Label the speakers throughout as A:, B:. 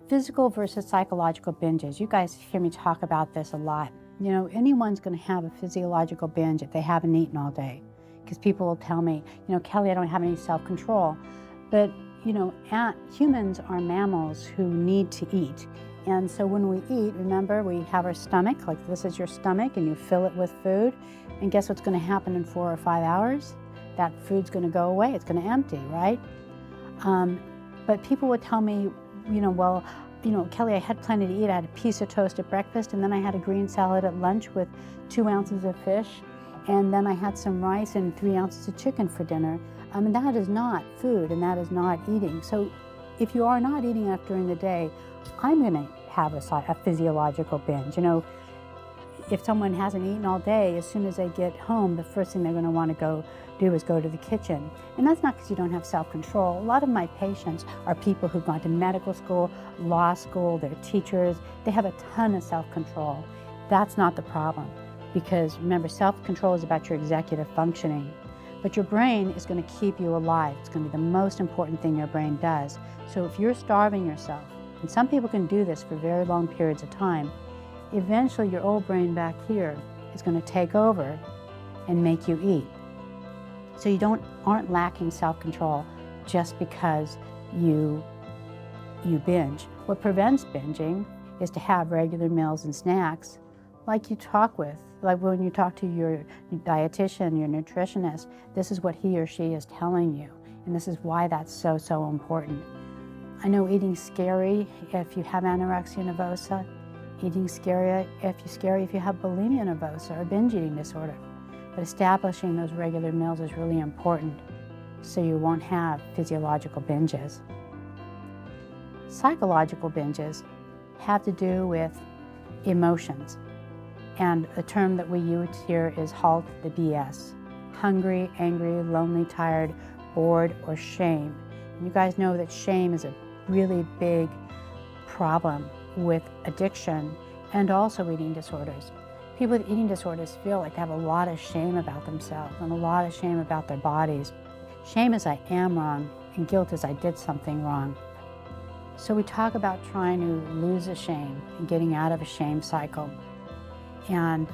A: Physical versus psychological binges. You guys hear me talk about this a lot. You know, anyone's going to have a physiological binge if they haven't eaten all day. Because people will tell me, you know, Kelly, I don't have any self-control. But, you know, humans are mammals who need to eat. And so when we eat, remember, we have our stomach, like this is your stomach, and you fill it with food. And guess what's going to happen in 4 or 5 hours? That food's going to go away. It's going to empty, right? But people would tell me, you know, well, you know, Kelly, I had plenty to eat. I had a piece of toast at breakfast, and then I had a green salad at lunch with 2 ounces of fish, and then I had some rice and 3 ounces of chicken for dinner. And that is not food, and that is not eating. So if you are not eating enough during the day, I'm going to have a physiological binge. You know, if someone hasn't eaten all day, as soon as they get home, the first thing they're going to want to go do is go to the kitchen. And that's not because you don't have self-control. A lot of my patients are people who've gone to medical school, law school, they're teachers. They have a ton of self-control. That's not the problem, because remember, self-control is about your executive functioning. But your brain is going to keep you alive. It's going to be the most important thing your brain does. So if you're starving yourself, and some people can do this for very long periods of time, eventually your old brain back here is going to take over and make you eat. So you aren't lacking self-control just because you binge. What prevents binging is to have regular meals and snacks like you talk with. Like when you talk to your dietitian, your nutritionist, this is what he or she is telling you. And this is why that's so, so important. I know eating's scary if you have anorexia nervosa. Eating's scary if you have bulimia nervosa or binge eating disorder. But establishing those regular meals is really important so you won't have physiological binges. Psychological binges have to do with emotions. And the term that we use here is halt the BS. Hungry, angry, lonely, tired, bored, or shame. And you guys know that shame is a really big problem with addiction and also eating disorders. People with eating disorders feel like they have a lot of shame about themselves and a lot of shame about their bodies. Shame is I am wrong, and guilt is I did something wrong. So we talk about trying to lose the shame and getting out of a shame cycle. And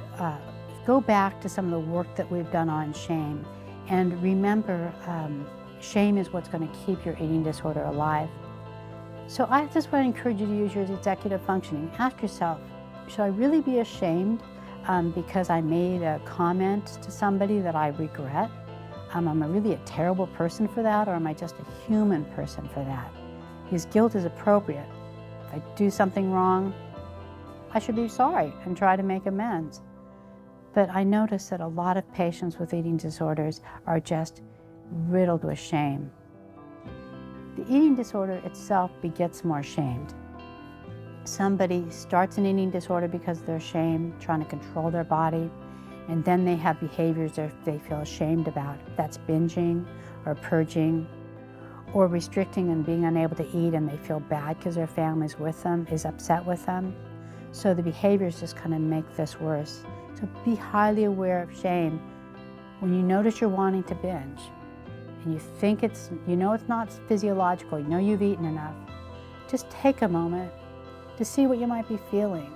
A: go back to some of the work that we've done on shame. And remember, shame is what's going to keep your eating disorder alive. So I just want to encourage you to use your executive functioning. Ask yourself, should I really be ashamed because I made a comment to somebody that I regret? Am I really a terrible person for that, or am I just a human person for that? Because guilt is appropriate. If I do something wrong, I should be sorry and try to make amends. But I notice that a lot of patients with eating disorders are just riddled with shame. The eating disorder itself begets more shame. Somebody starts an eating disorder because of their shame, trying to control their body, and then they have behaviors that they feel ashamed about. That's binging or purging or restricting and being unable to eat, and they feel bad because their family's with them, is upset with them. So the behaviors just kind of make this worse. So be highly aware of shame. When you notice you're wanting to binge and you think you know it's not physiological, you know you've eaten enough, just take a moment to see what you might be feeling.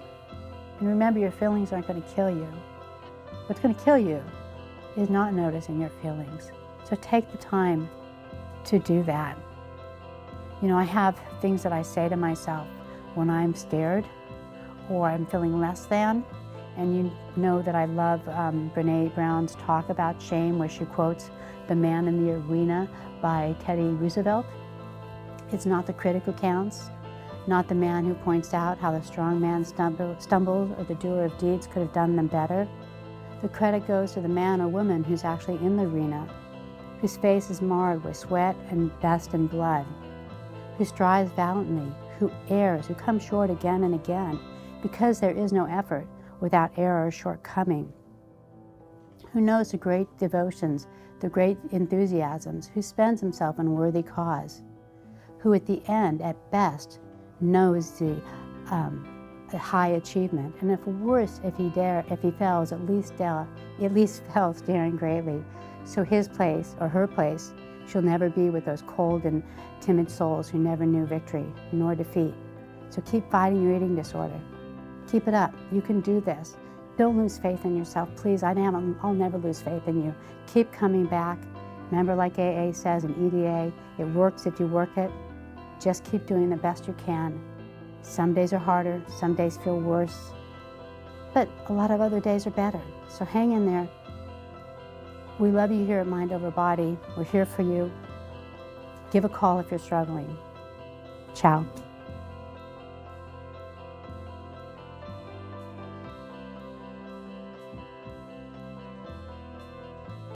A: And remember, your feelings aren't going to kill you. What's going to kill you is not noticing your feelings. So take the time to do that. You know, I have things that I say to myself when I'm scared or I'm feeling less than. And you know that I love Brene Brown's talk about shame, where she quotes The Man in the Arena by Teddy Roosevelt. It's not the critic who counts, not the man who points out how the strong man stumbled or the doer of deeds could have done them better. The credit goes to the man or woman who's actually in the arena, whose face is marred with sweat and dust and blood, who strives valiantly, who errs, who comes short again and again, because there is no effort without error or shortcoming, who knows the great devotions, the great enthusiasms, who spends himself in worthy cause, who at the end, at best, knows the high achievement, and if worse, if he fails, at least fails daring greatly. So his place or her place shall never be with those cold and timid souls who never knew victory nor defeat. So keep fighting your eating disorder. Keep it up. You can do this. Don't lose faith in yourself. Please, I'll never lose faith in you. Keep coming back. Remember, like AA says in EDA, it works if you work it. Just keep doing the best you can. Some days are harder, some days feel worse, but a lot of other days are better. So hang in there. We love you here at Mind Over Body. We're here for you. Give a call if you're struggling. Ciao.